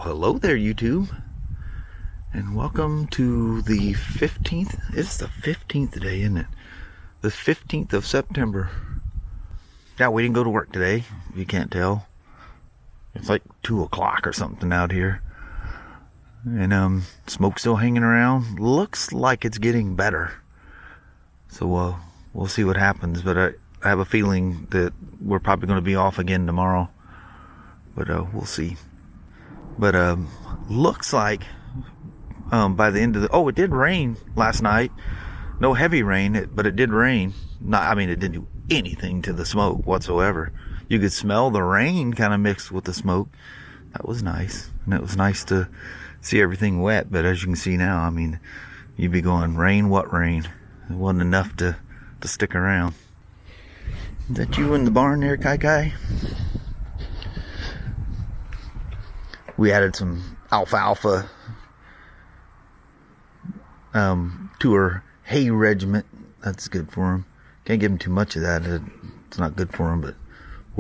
hello there, YouTube, and welcome to the 15th. It's the 15th today, isn't it? The 15th of September. Yeah, we didn't go to work today, if you can't tell. It's like 2 o'clock or something out here. And smoke's still hanging around. Looks like it's getting better. So we'll see what happens, but I have a feeling that we're probably going to be off again tomorrow. But we'll see. But looks like by the end of the... Oh, it did rain last night. No heavy rain, but it did rain. I mean, it didn't do anything to the smoke whatsoever. You could smell the rain kind of mixed with the smoke. That was nice. And it was nice to see everything wet. But as you can see now, I mean, you'd be going, rain, what rain? It wasn't enough to stick around. Is that you in the barn there, Kai Kai? We added some alfalfa to her hay regiment. That's good for them. Can't give them too much of that. It's not good for them, but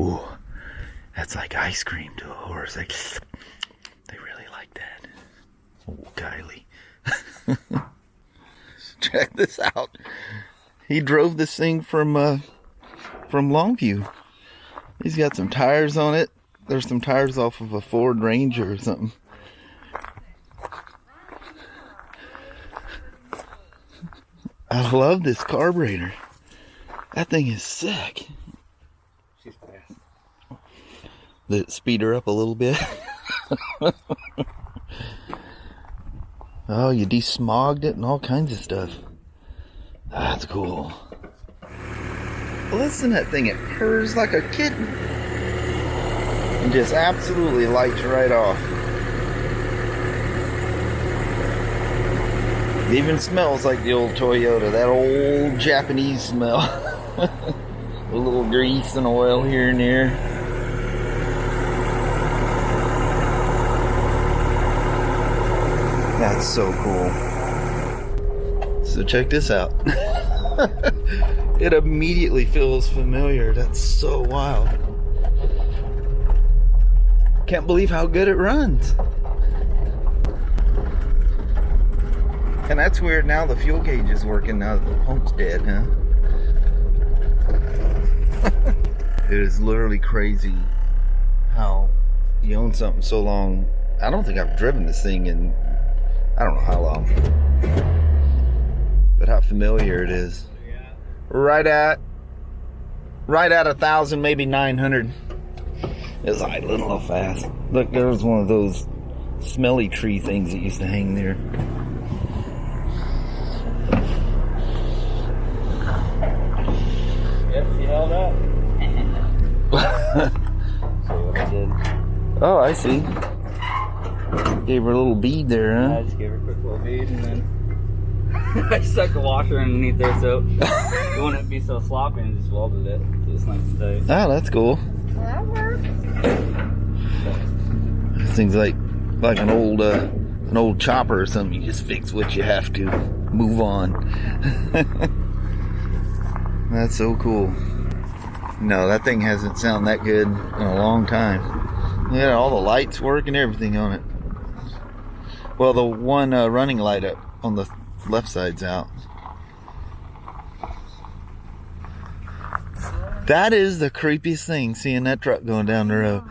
ooh, that's like ice cream to a horse. Like, they really like that. Oh, Kylie. Check this out. He drove this thing from Longview. He's got some tires on it. There's some tires off of a Ford Ranger or something. I love this carburetor. That thing is sick. She's fast. Did it speed her up a little bit? Oh, you desmogged it and all kinds of stuff. That's cool. Listen to that thing. It purrs like a kitten. And just absolutely lights right off. It even smells like the old Toyota. That old Japanese smell. A little grease and oil here and there. That's so cool. So check this out. It immediately feels familiar. That's so wild. Can't believe how good it runs. And that's weird. Now the fuel gauge is working now that the pump's dead, huh? It is literally crazy how you own something so long. I don't think I've driven this thing in I don't know how long, but how familiar it is. Right at 1,000, maybe 900. It's idling a little fast. Look, there was one of those smelly tree things that used to hang there. Yep, she held up. See what I did? Oh, I see. Gave her a little bead there, huh? I just gave her a quick little bead and then I stuck the washer underneath there so it wouldn't be so sloppy and just welded it. So it's nice and tight. Oh, that's cool. Well, that works. This thing's like an old chopper or something. You just fix what you have to. Move on. That's so cool. No, that thing hasn't sounded that good in a long time. Yeah, all the lights work and everything on it. Well, the one running light up on the left side's out. That is the creepiest thing, seeing that truck going down the road.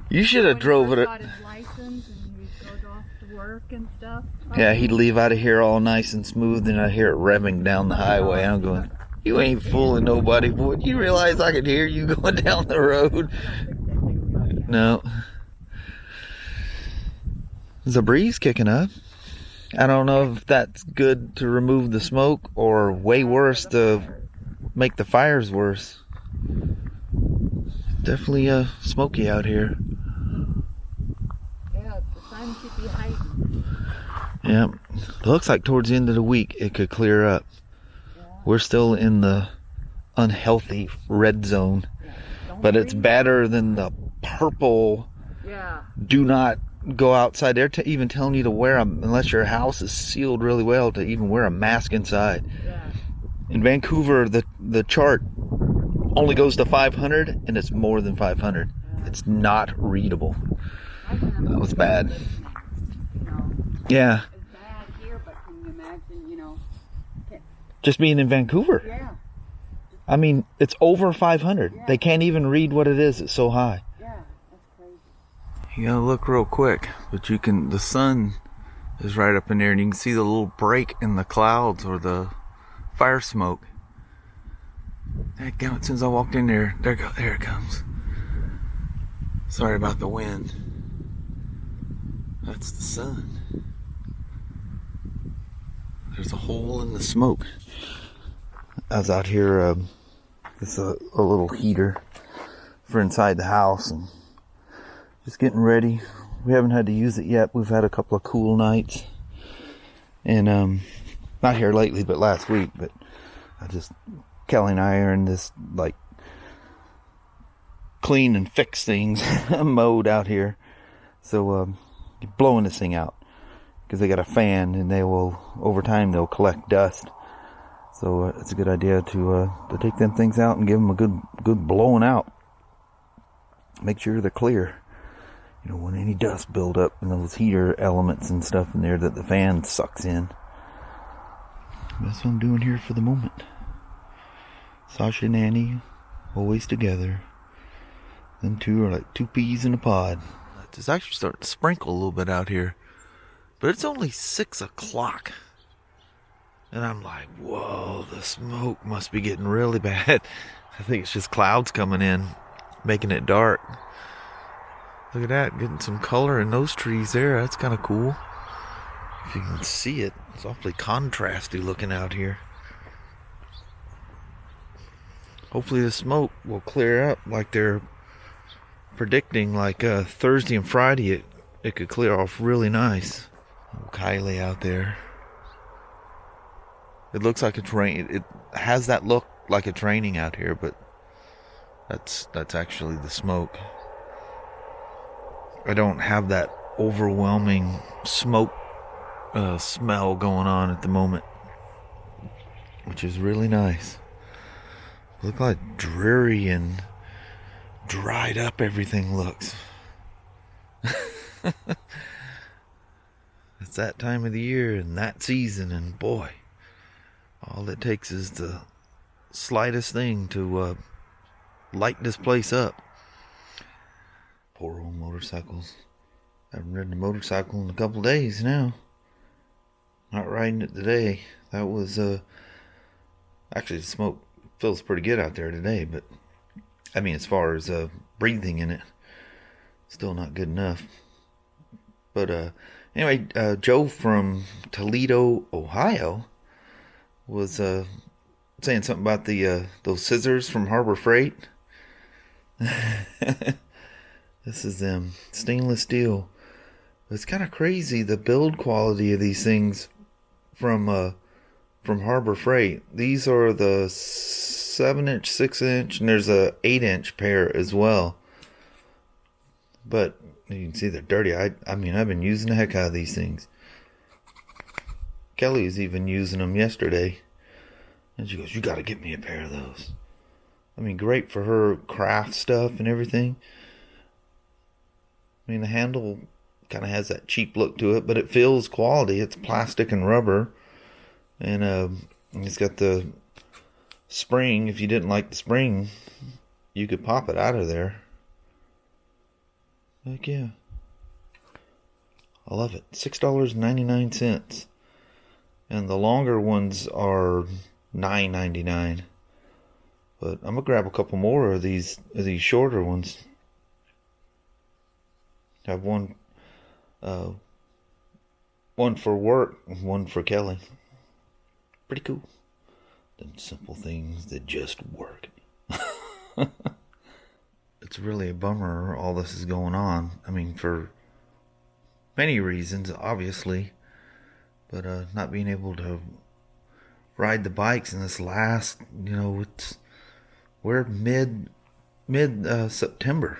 You should have drove it. Got his license and he goes off to work and stuff. Yeah, he'd leave out of here all nice and smooth, and I'd hear it revving down the highway. I'm going, you ain't fooling nobody, boy. You realize I could hear you going down the road? No. There's a breeze kicking up. I don't know if that's good to remove the smoke or way worse to make the fires worse. Definitely smoky out here. Yeah, the sun should be heightened. Yeah, it looks like towards the end of the week it could clear up. Yeah. We're still in the unhealthy red zone, but it's better than the purple. Yeah. Do not go outside. They're even telling you to wear them unless your house is sealed really well, to even wear a mask inside. Yeah. In Vancouver, the chart only goes to 500, and it's more than 500. Yeah. It's not readable. That was bad. You know, Yeah. it's bad here, but can you imagine, you know, Just being in Vancouver. yeah, I mean, it's over 500. Yeah. They can't even read what it is. It's so high. yeah, that's crazy. You gotta look real quick, but you can, the sun is right up in there and you can see the little break in the clouds or the fire smoke. As soon as I walked in there, there it comes. Sorry about the wind. That's the sun. There's a hole in the smoke. I was out here, it's a little heater for inside the house and just getting ready. We haven't had to use it yet. We've had a couple of cool nights. And not here lately, but last week. But Kelly and I are in this like clean and fix things mode out here. So blowing this thing out because they got a fan and they will, over time, they'll collect dust. So it's a good idea to take them things out and give them a good blowing out. Make sure they're clear. You know, when any dust build up and those heater elements and stuff in there that the fan sucks in. That's what I'm doing here for the moment. Sasha and Annie, always together. Them two are like two peas in a pod. It's actually starting to sprinkle a little bit out here. But it's only 6 o'clock. And I'm like, whoa, the smoke must be getting really bad. I think it's just clouds coming in, making it dark. Look at that, getting some color in those trees there. That's kind of cool. If you can see it, it's awfully contrasty looking out here. Hopefully the smoke will clear up like they're predicting, like Thursday and Friday it could clear off really nice. Oh, Kylie out there. It looks like it's rain. It has that look like it's raining out here, but that's actually the smoke. I don't have that overwhelming smoke smell going on at the moment, which is really nice. Look like dreary and dried up everything looks. It's that time of the year and that season, and boy, all it takes is the slightest thing to light this place up. Poor old motorcycles. I haven't ridden a motorcycle in a couple days now. Not riding it today. That was actually the smoke feels pretty good out there today, but I mean as far as breathing in it, still not good enough. But anyway, Joe from Toledo, Ohio was saying something about the those scissors from Harbor Freight. This is them stainless steel. It's kind of crazy the build quality of these things from Harbor Freight. These are the 7-inch, 6-inch, and there's a 8-inch pair as well. But you can see they're dirty. I mean, I've been using the heck out of these things. Kelly was even using them yesterday, and she goes, "You got to get me a pair of those." I mean, great for her craft stuff and everything. I mean, the handle kind of has that cheap look to it, but it feels quality. It's plastic and rubber, and it's got the spring. If you didn't like the spring, you could pop it out of there. Heck yeah. I love it. $6.99. And the longer ones are $9.99. But I'm gonna grab a couple more of these shorter ones. I have one for work and one for Kelly. Pretty cool. Them simple things that just work. It's really a bummer all this is going on. I mean, for many reasons, obviously. But not being able to ride the bikes in this last, we're mid September.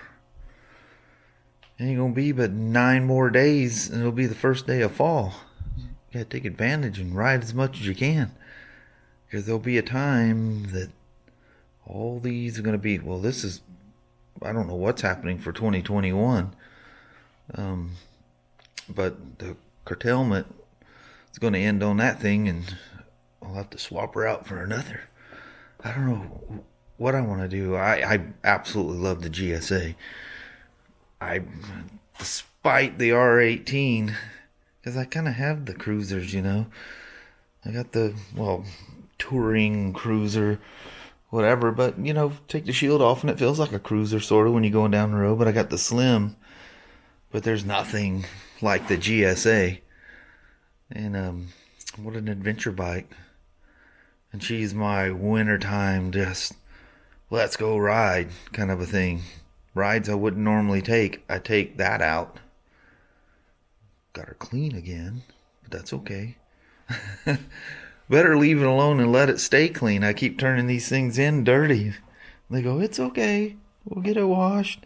It ain't gonna be but 9 more days and it'll be the first day of fall. You gotta take advantage and ride as much as you can. Because there'll be a time that all these are gonna be, I don't know what's happening for 2021, But the curtailment is going to end on that thing, and I'll have to swap her out for another. I don't know what I want to do. I absolutely love the GSA. Despite the R18, because I kind of have the cruisers, you know. I got the, touring cruiser, whatever, but, you know, take the shield off and it feels like a cruiser sort of when you're going down the road. But I got the Slim, but there's nothing like the GSA. And what an adventure bike. And she's my wintertime just let's go ride kind of a thing. Rides I wouldn't normally take, I take that out. Got her clean again, but that's okay. Better leave it alone and let it stay clean. I keep turning these things in dirty. They go, it's okay, we'll get it washed.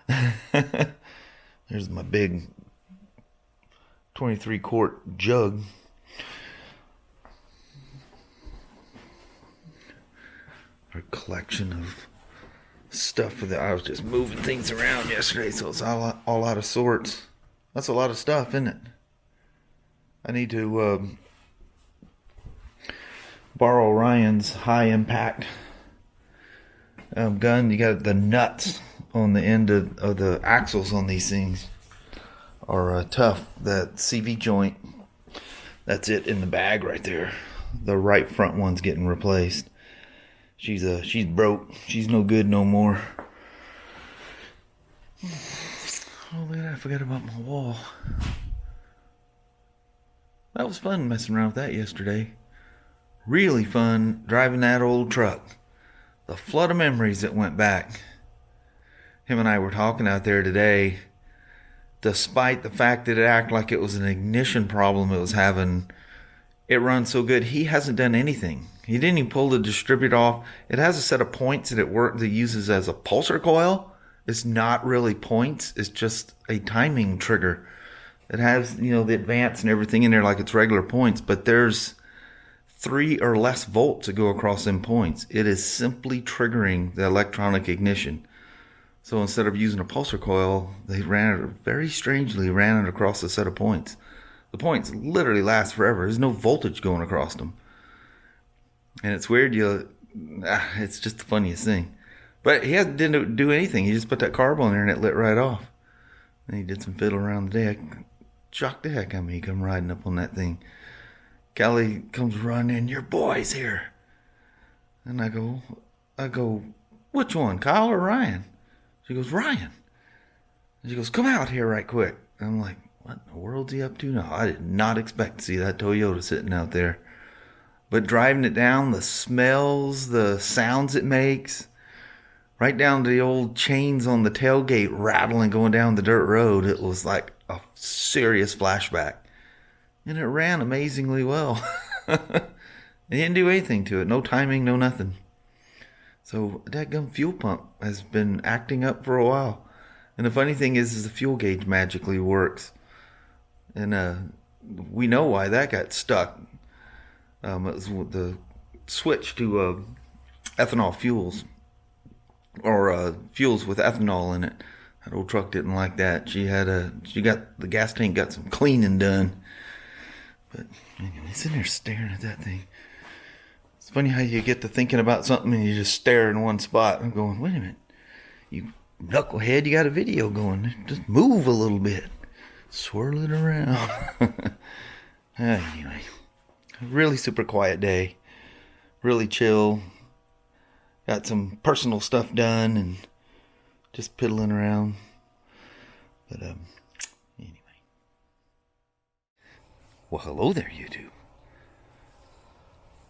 There's my big 23-quart jug. Our collection of stuff that I was just moving things around yesterday, so it's all out of sorts. That's a lot of stuff, isn't it? I need to borrow Ryan's high impact gun. You got the nuts on the end of the axles on these things are tough. That CV joint, that's it in the bag right there. The right front one's getting replaced. She's broke. She's no good no more. Oh, look at that. I forgot about my wall. That was fun messing around with that yesterday. Really fun driving that old truck. The flood of memories that went back. Him and I were talking out there today. Despite the fact that it acted like it was an ignition problem it was having, it runs so good. He hasn't done anything. He didn't even pull the distributor off. It has a set of points that it uses as a pulsar coil. It's not really points. It's just a timing trigger. It has, you know, the advance and everything in there like it's regular points, but there's 3 or less volts that go across them points. It is simply triggering the electronic ignition. So instead of using a pulsar coil, they very strangely ran it across a set of points. The points literally last forever. There's no voltage going across them. And it's weird. It's just the funniest thing. But he didn't do anything. He just put that carb on there and it lit right off. And he did some fiddle around the deck. Shocked the heck out of me. He come riding up on that thing. Kelly comes running, your boy's here. And I go, which one, Kyle or Ryan? She goes, Ryan. And she goes, come out here right quick. And I'm like, what in the world's he up to now? I did not expect to see that Toyota sitting out there. But driving it down, the smells, the sounds it makes, right down to the old chains on the tailgate rattling going down the dirt road, it was like a serious flashback. And it ran amazingly well. They didn't do anything to it. No timing, no nothing. So that gun fuel pump has been acting up for a while. And the funny thing is the fuel gauge magically works. And we know why that got stuck. It was the switch to ethanol fuels. Or fuels with ethanol in it. That old truck didn't like that. She got the gas tank got some cleaning done. But anyway, sitting there staring at that thing. It's funny how you get to thinking about something and you just stare in one spot. I'm going, wait a minute. You knucklehead, you got a video going. Just move a little bit. Swirl it around. Anyway, really super quiet day. Really chill. Got some personal stuff done and just piddling around. But anyway. Well, hello there, YouTube.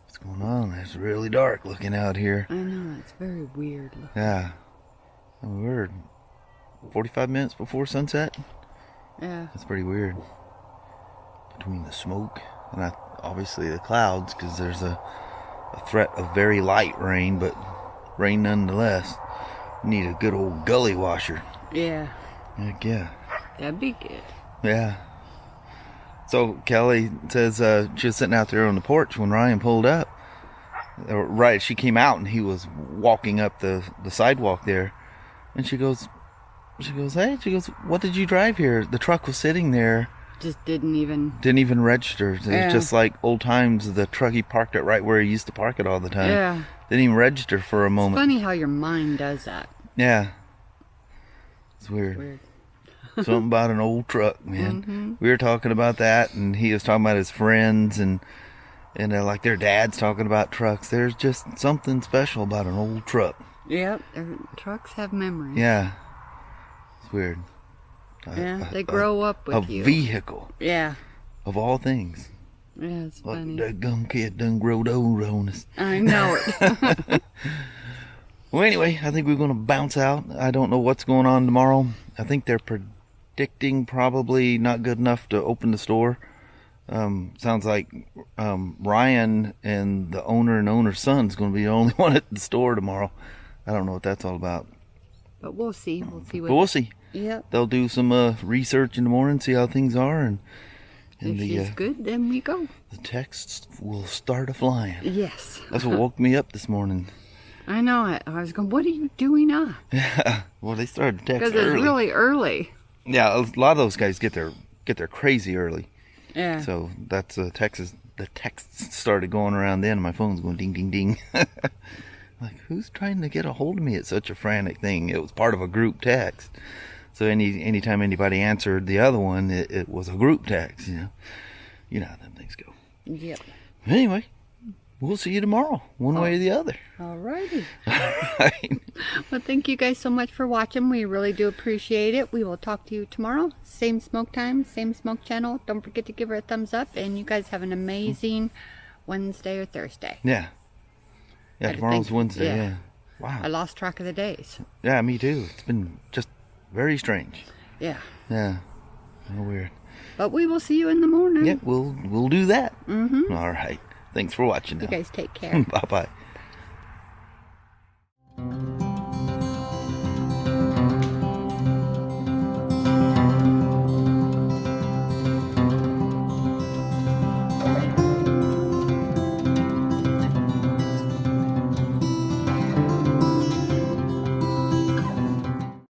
What's going on? It's really dark looking out here. I know, it's very weird looking. Yeah. We're 45 minutes before sunset. Yeah. That's pretty weird. Between the smoke and obviously the clouds, because there's a threat of very light rain, but rain nonetheless. We need a good old gully washer. Yeah. Heck yeah. That'd be good. Yeah. So Kelly says she was sitting out there on the porch when Ryan pulled up. She came out and he was walking up the sidewalk there. And she goes, She goes, hey, what did you drive here? The truck was sitting there. Just didn't even Register. It was just like old times. The truck, he parked it right where he used to park it all the time. Yeah. Didn't even register for a moment. It's funny how your mind does that. Yeah. It's weird. Something about an old truck, man. Mm-hmm. We were talking about that, and he was talking about his friends, and like their dads talking about trucks. There's just something special about an old truck. Yep, trucks have memories. Yeah. It's weird. Yeah, they grow up with you. A vehicle. Yeah. Of all things. Yeah, it's funny. That gum kid done growed old on us. I know it. Well, anyway, I think we're going to bounce out. I don't know what's going on tomorrow. I think they're predicting probably not good enough to open the store. Sounds like Ryan and the owner and owner's son is going to be the only one at the store tomorrow. I don't know what that's all about. But we'll see. We'll see. We'll see. Yep. They'll do some research in the morning, see how things are, and if she's good, then we go. The texts will start a-flying. Yes. That's what woke me up this morning. I know it. I was going, what are you doing up? Yeah. Well, they started to text early. Because it's really early. Yeah, a lot of those guys get there crazy early. Yeah. So that's Texas. The texts started going around then, and my phone's going ding, ding, ding. Like, who's trying to get a hold of me? It's such a frantic thing. It was part of a group text. So anytime anybody answered the other one, it was a group text, you know. You know how them things go. Yep. Anyway, we'll see you tomorrow, one way or the other. Alrighty. All right. Well, thank you guys so much for watching. We really do appreciate it. We will talk to you tomorrow. Same smoke time, same smoke channel. Don't forget to give her a thumbs up. And you guys have an amazing Wednesday or Thursday. Yeah. Yeah, tomorrow's Wednesday, yeah. Wow. I lost track of the days. Yeah, me too. It's been just very strange. Yeah. Yeah. Real weird. But we will see you in the morning. Yeah, we'll do that. Mm-hmm. All right. Thanks for watching now. You guys take care. Bye-bye.